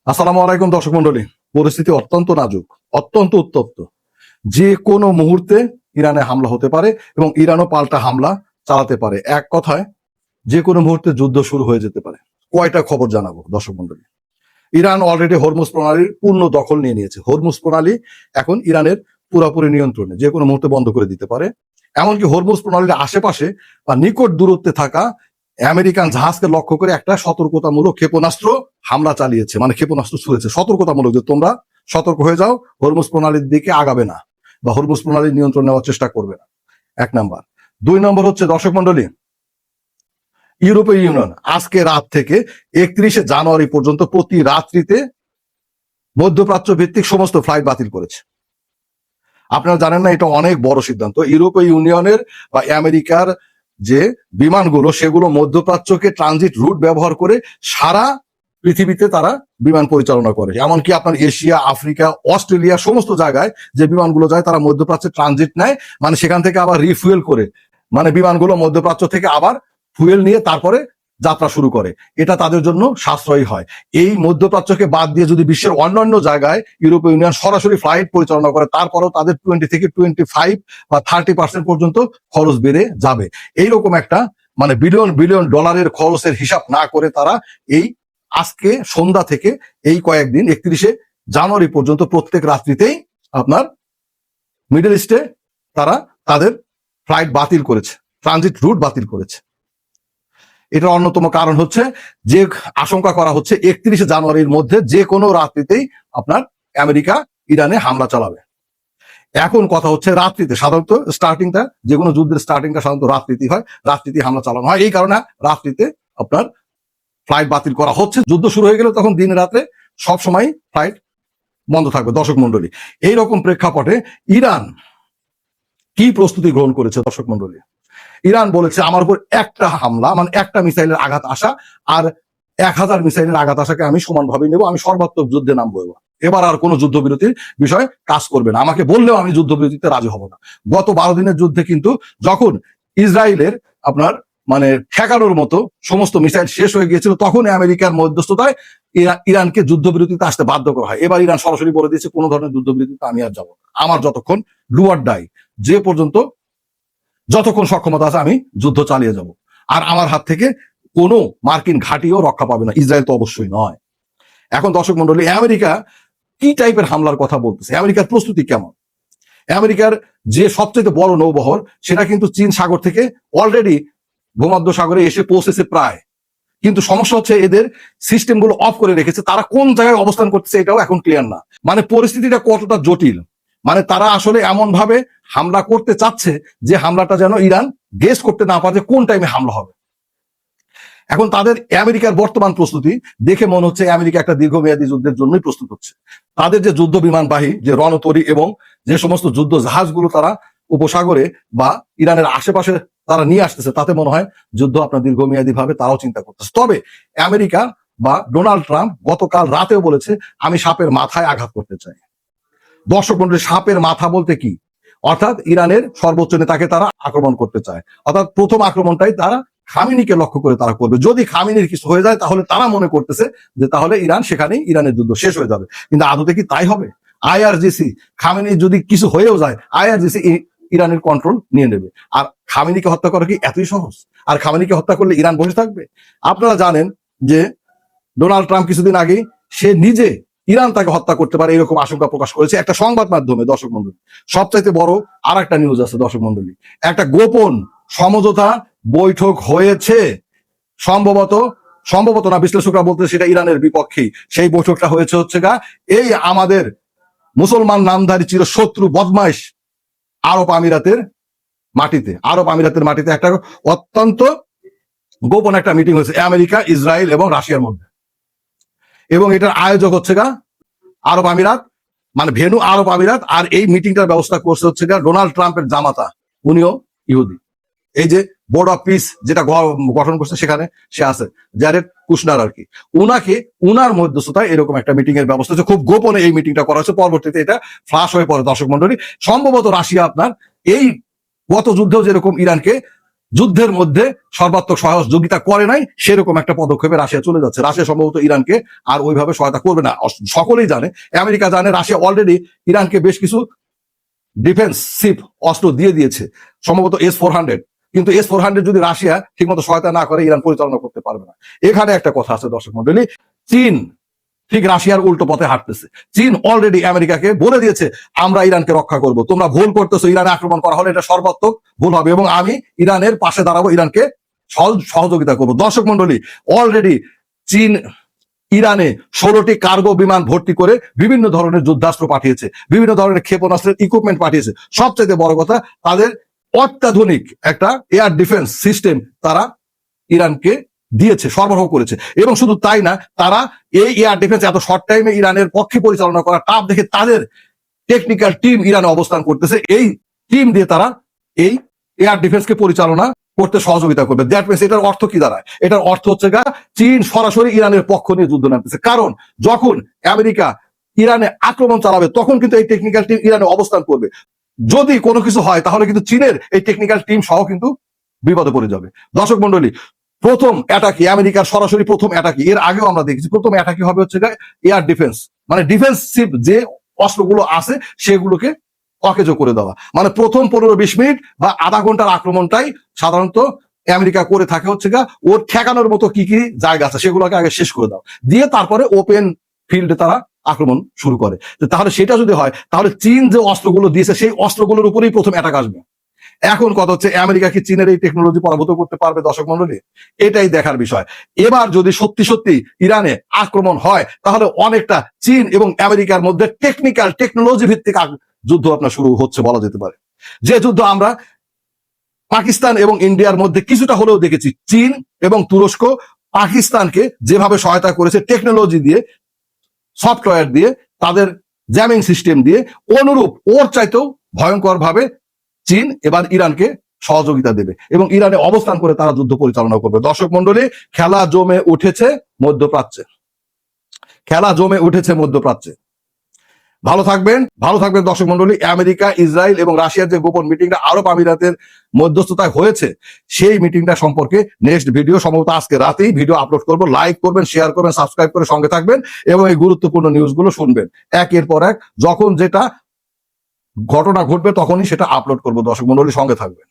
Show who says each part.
Speaker 1: আসসালামু আলাইকুম দর্শক মন্ডলী। পরিস্থিতি অত্যন্ত নাজুক, অত্যন্ত উত্তপ্ত। যে কোনো মুহূর্তে ইরানে হামলা হতে পারে এবং ইরানও পাল্টা হামলা চালাতে পারে। এক কথায় যে কোনো মুহূর্তে যুদ্ধ শুরু হয়ে যেতে পারে। কয়টা খবর জানাবো দর্শক মন্ডলী। ইরান অলরেডি হরমুজ প্রণালীর পূর্ণ দখল নিয়ে নিয়েছে। হরমুজ প্রণালী এখন ইরানের পুরোপুরি নিয়ন্ত্রণে, যে কোনো মুহূর্তে বন্ধ করে দিতে পারে। এমনকি হরমুজ প্রণালীর আশেপাশে বা নিকট দূরত্বে থাকা আমেরিকান জাহাজকে লক্ষ্য করে একটা সতর্কতামূলক ক্ষেপণাস্ত্র হামলা চালিয়েছে, মানে ক্ষেপণাস্ত্র ছুঁড়েছে সতর্কতামূলক, যে তোমরা সতর্ক হয়ে যাও, হরমুজ প্রণালীর দিকে আগাবে না বা হরমুজ প্রণালীর নিয়ন্ত্রণ নেওয়ার চেষ্টা করবে না। এক নাম্বার। দুই নম্বর হচ্ছে দর্শক মন্ডলী, ইউরোপীয় ইউনিয়ন আজকে রাত থেকে 31শে জানুয়ারি পর্যন্ত প্রতি রাত্রিতে মধ্যপ্রাচ্য ভিত্তিক সমস্ত ফ্লাইট বাতিল করেছে। আপনারা জানেন না, এটা অনেক বড় সিদ্ধান্ত। ইউরোপীয় ইউনিয়নের বা আমেরিকার যে বিমানগুলো, সেগুলো মধ্যপ্রাচ্যকে ট্রানজিট রুট ব্যবহার করে সারা পৃথিবীতে তারা বিমান পরিচালনা করে। এমনকি আপনার এশিয়া, আফ্রিকা, অস্ট্রেলিয়া সমস্ত জায়গায় যে বিমানগুলো যায় তারা মধ্যপ্রাচ্যে ট্রানজিট নেয়, মানে সেখান থেকে আবার রিফুয়েল করে, মানে বিমানগুলো মধ্যপ্রাচ্য থেকে আবার ফুয়েল নিয়ে তারপরে যাত্রা শুরু করে। এটা তাদের জন্য সাশ্রয়ী হয়। এই মধ্যপ্রাচ্যকে বাদ দিয়ে যদি বিশ্বের অন্যান্য জায়গায় ইউরোপীয় ইউনিয়ন সরাসরি ফ্লাইট পরিচালনা করে, তারপরেও তাদের 20 থেকে 25 বা 30% পর্যন্ত খরচ বেড়ে যাবে। এইরকম একটা মানে বিলিয়ন বিলিয়ন ডলারের খরচের হিসাব না করে তারা এই আজকে সন্ধ্যা থেকে এই কয়েকদিন 31শে জানুয়ারি পর্যন্ত প্রত্যেক রাত্রিতেই আপনার মিডল ইস্টে তারা তাদের ফ্লাইট বাতিল করেছে, ট্রানজিট রুট বাতিল করেছে। এটার অন্যতম কারণ হচ্ছে যে আশঙ্কা করা হচ্ছে 31শে জানুয়ারির মধ্যে যে কোনো রাত্রিতেই আপনার আমেরিকা ইরানে হামলা চালাবে। এখন কথা হচ্ছে রাত্রিতে, সাধারণত স্টার্টিংটা, যে কোনো যুদ্ধের স্টার্টিংটা সাধারণত রাত্রিতেই হয়, রাত্রিতে হামলা চালানো হয়। এই কারণে রাত্রিতে আপনার ফ্লাইট বাতিল করা হচ্ছে। যুদ্ধ শুরু হয়ে গেলে তখন দিনে রাত্রে সবসময় ফ্লাইট বন্ধ থাকবে। দর্শক মন্ডলী, এইরকম প্রেক্ষাপটে ইরান কি প্রস্তুতি গ্রহণ করেছে দর্শক মন্ডলী? ইরান বলেছে আমার উপর একটা হামলা, মানে একটা মিসাইলের আঘাত আসা আর 1000 মিসাইলের আঘাত আসাকে আমি সমানভাবে নেব, আমি সর্বাত্মক যুদ্ধে নামবো। এবার আর কোনো যুদ্ধবিরতির বিষয় কাজ করবে না। আমাকে বললেও আমি যুদ্ধবিরতিতে রাজি হব না। গত 12 দিনের যুদ্ধে কিন্তু যখন ইসরায়েলের আপনার মানে ঠেকানোর মতো সমস্ত মিসাইল শেষ হয়ে গিয়েছিল, তখন আমেরিকার মধ্যস্থতায় ইরানকে যুদ্ধবিরতিতে আসতে বাধ্য করা হয়। এবার ইরান সরাসরি বলে দিয়েছে কোনো ধরনের যুদ্ধবিরতিতে আমি আর যাবো না। আমার যতক্ষণ ডু অর ডাই, যে পর্যন্ত যতক্ষণ সক্ষমতা আছে আমি যুদ্ধ চালিয়ে যাব। আর আমার হাত থেকে কোনো মার্কিন ঘাঁটিও রক্ষা পাবে না, ইসরায়েল তো অবশ্যই নয়। এখন দর্শক মন্ডলী, আমেরিকা কি টাইপের হামলার কথা বলতেছে, আমেরিকার প্রস্তুতি কেমন? আমেরিকার যে সবচেয়ে বড় নৌবহর, সেটা কিন্তু চীন সাগর থেকে অলরেডি ভূমধ্য সাগরে এসে পৌঁছেছে প্রায়। কিন্তু সমস্যা হচ্ছে এদের সিস্টেমগুলো অফ করে রেখেছে। তারা কোন জায়গায় অবস্থান করতেছে এটাও এখন ক্লিয়ার না। মানে পরিস্থিতিটা কতটা জটিল, মানে তারা আসলে এমন ভাবে হামলা করতে চাচ্ছে যে হামলাটা যেন ইরান গেস করতে না পারে কোন টাইমে হামলা হবে। এখন তাদের আমেরিকার বর্তমান প্রস্তুতি দেখে মনে হচ্ছে আমেরিকা একটা দীর্ঘমেয়াদী যুদ্ধের জন্যই প্রস্তুত হচ্ছে। তাদের যে যুদ্ধ বিমানবাহী যে রণতরী এবং যে সমস্ত যুদ্ধ জাহাজগুলো তারা উপসাগরে বা ইরানের আশেপাশে তারা নিয়ে আসতেছে, তাতে মনে হয় যুদ্ধ আপনার দীর্ঘমেয়াদী ভাবে তারাও চিন্তা করতেছে। তবে আমেরিকা বা ডোনাল্ড ট্রাম্প গতকাল রাতেও বলেছে আমি সাপের মাথায় আঘাত করতে চাই। দর্শক মন্ডলী, সাপের মাথা বলতে কি? অর্থাৎ ইরানের সর্বোচ্চ নেতাকে তারা আক্রমণ করতে চায়। অর্থাৎ প্রথম আক্রমণটাই তারা খামিনিকে লক্ষ্য করে তারা করবে। যদি খামিনির কিছু হয়ে যায় তাহলে তারা মনে করতেছে যে তাহলে ইরান সেখানেই ইরানের যুদ্ধ শেষ হয়ে যাবে। কিন্তু আদতে কি তাই হবে? আইআরজিসি, খামিনির যদি কিছু হয়েও যায়, আইআরজিসি ইরানের কন্ট্রোল নিয়ে নেবে। আর খামিনিকে হত্যা করা কি এতই সহজ? আর খামিনিকে হত্যা করলে ইরান বসে থাকবে? আপনারা জানেন যে ডোনাল্ড ট্রাম্প কিছুদিন আগে সে নিজে ইরান তাকে হত্যা করতে পারে এরকম আশঙ্কা প্রকাশ করেছে একটা সংবাদ মাধ্যমে। দর্শক মন্ডলী, সবচাইতে বড় আর একটা নিউজ আছে দর্শক মন্ডলী, একটা গোপন সমঝোতা বৈঠক হয়েছে। সম্ভবত না, বিশ্লেষকরা বলতে সেটা ইরানের বিপক্ষেই সেই বৈঠকটা হয়েছে হচ্ছে এই আমাদের মুসলমান নামধারী চিরশত্রু বদমাইশ আরব আমিরাতের মাটিতে একটা অত্যন্ত গোপন একটা মিটিং হয়েছে আমেরিকা, ইসরায়েল এবং রাশিয়ার মধ্যে। এবং এটার আয়োজক হচ্ছে আরব আমিরাত, মানে ভেনু আরব আমিরাত। আর এই মিটিংটার ব্যবস্থা করছে হচ্ছে ডোনাল্ড ট্রাম্পের জামাতা, উনিও ইহুদি। এই যে বোর্ড অফ পিস যেটা গঠন করছে সেখানে সে আছে, জ্যারেড কুশনার আর কি। উনার মধ্যস্থতায় এরকম একটা মিটিং এর ব্যবস্থা হচ্ছে। খুব গোপনে এই মিটিংটা করা হচ্ছে, পরবর্তীতে এটা ফ্লাশ হয়ে পড়ে। দর্শক মন্ডলী, সম্ভবত রাশিয়া আপনার এই গত যুদ্ধেও যেরকম ইরানকে যুদ্ধের মধ্যে সর্বাত্মক সহযোগিতা করে নাই, সেরকম একটা পদক্ষেপে রাশিয়া চলে যাচ্ছে। রাশিয়া সম্ভবত ইরানকে আর ওইভাবে সহায়তা করবে না। সকলেই জানে, আমেরিকা জানে, রাশিয়া অলরেডি ইরানকে বেশ কিছু ডিফেন্সিভ অস্ত্র দিয়ে দিয়েছে, সম্ভবত S-400। কিন্তু S-400 যদি রাশিয়া ঠিকমতো সহায়তা না করে, ইরান পরিচালনা করতে পারবে না। এখানে একটা কথা আছে দর্শক মন্ডলী, চীন ঠিক রাশিয়ার উল্টো পথে হাঁটতেছে। চীন অলরেডি আমেরিকাকে বলে দিয়েছে, আমরা ইরানকে রক্ষা করব, তোমরা ভুল করতেছো, ইরানে আক্রমণ করা হলে এটা সর্বাত্মক ভুল হবে এবং আমি ইরানের পাশে দাঁড়াবো, ইরানকে সহযোগিতা করব। দর্শক মন্ডলী, অলরেডি চীন ইরানে 16টি কার্গো বিমান ভর্তি করে বিভিন্ন ধরনের যুদ্ধাস্ত্র পাঠিয়েছে, বিভিন্ন ধরনের ক্ষেপণাস্ত্রের ইকুইপমেন্ট পাঠিয়েছে। সবচেয়ে বড় কথা, তাদের অত্যাধুনিক একটা এয়ার ডিফেন্স সিস্টেম তারা ইরানকে দিয়েছে, সরবরাহ করেছে। এবং শুধু তাই না, তারা এই এয়ার ডিফেন্স এত শর্ট টাইমে ইরানের পক্ষে পরিচালনা করা টাফ দেখে তাদের টেকনিক্যাল টিম ইরানে অবস্থান করতেছে। এই টিম দিয়ে তারা এই এয়ার ডিফেন্সকে পরিচালনা করতে সহযোগিতা করবে। দ্যাট মিনস এটার অর্থ কি দাঁড়ায়? এটার অর্থ হচ্ছে চীন সরাসরি ইরানের পক্ষ নিয়ে যুদ্ধ নামতেছে। কারণ যখন আমেরিকা ইরানে আক্রমণ চালাবে, তখন কিন্তু এই টেকনিক্যাল টিম ইরানে অবস্থান করবে। যদি কোনো কিছু হয়, তাহলে কিন্তু চীনের এই টেকনিক্যাল টিম সহ কিন্তু বিপদে পড়ে যাবে। দর্শক মন্ডলী, প্রথম অ্যাটাকি, আমেরিকার সরাসরি প্রথম অ্যাটাকি, এর আগেও আমরা দেখেছি, প্রথম অ্যাটাকি হবে হচ্ছে এয়ার ডিফেন্স, মানে ডিফেন্সিভ যে অস্ত্রগুলো আছে সেগুলোকে অকেজো করে দেওয়া। মানে প্রথম 15-20 মিনিট বা আধা ঘন্টার আক্রমণটাই সাধারণত আমেরিকা করে থাকে হচ্ছে ওর ঠেকানোর মতো কি কি জায়গা আছে সেগুলোকে আগে শেষ করে দাও, দিয়ে তারপরে ওপেন ফিল্ডে তারা আক্রমণ শুরু করে। তাহলে সেটা যদি হয়, তাহলে চীন যে অস্ত্রগুলো দিয়েছে সেই অস্ত্রগুলোর উপরেই প্রথম অ্যাটাক আসবে। এখন কথা হচ্ছে, আমেরিকা কি চীনের এই টেকনোলজি পরাভূত করতে পারবে? দর্শক মন্ডলী, এটাই দেখার বিষয়। এবার যদি সত্যি সত্যি ইরানে আক্রমণ হয়, তাহলে অনেকটা চীন এবং আমেরিকার মধ্যে টেকনোলজি ভিত্তিক যুদ্ধ আপনার শুরু হচ্ছে বলা যেতে পারে। যে যুদ্ধ আমরা পাকিস্তান এবং ইন্ডিয়ার মধ্যে কিছুটা হলেও দেখেছি। চীন এবং তুরস্ক পাকিস্তানকে যেভাবে সহায়তা করেছে টেকনোলজি দিয়ে, সফটওয়্যার দিয়ে, তাদের জ্যামিং সিস্টেম দিয়ে, অনুরূপ ওর চাইতেও ভয়ঙ্কর ভাবে চীন এবার ইরানকে সহযোগিতা দেবে এবং ইরানে অবস্থান করে তারা যুদ্ধ পরিচালনা করবে। দর্শক মন্ডলী, খেলা জমে উঠেছে মধ্যপ্রাচ্যে, খেলা জমে উঠেছে মধ্যপ্রাচ্যে। ভালো থাকবেন দর্শক মন্ডলী। আমেরিকা, ইসরায়েল এবং রাশিয়ার যে গোপন মিটিংটা আরব আমিরাতের মধ্যস্থতায় হয়েছে, সেই মিটিংটা সম্পর্কে নেক্সট ভিডিও, সম্ভবত আজকে রাতেই ভিডিও আপলোড করব। লাইক করবেন, শেয়ার করবেন, সাবস্ক্রাইব করে সঙ্গে থাকবেন এবং এই গুরুত্বপূর্ণ নিউজগুলো শুনবেন। একের পর এক যখন যেটা ঘটনা ঘটবে তখনই সেটা আপলোড করবো। দর্শক মন্ডলী, সঙ্গে থাকবেন।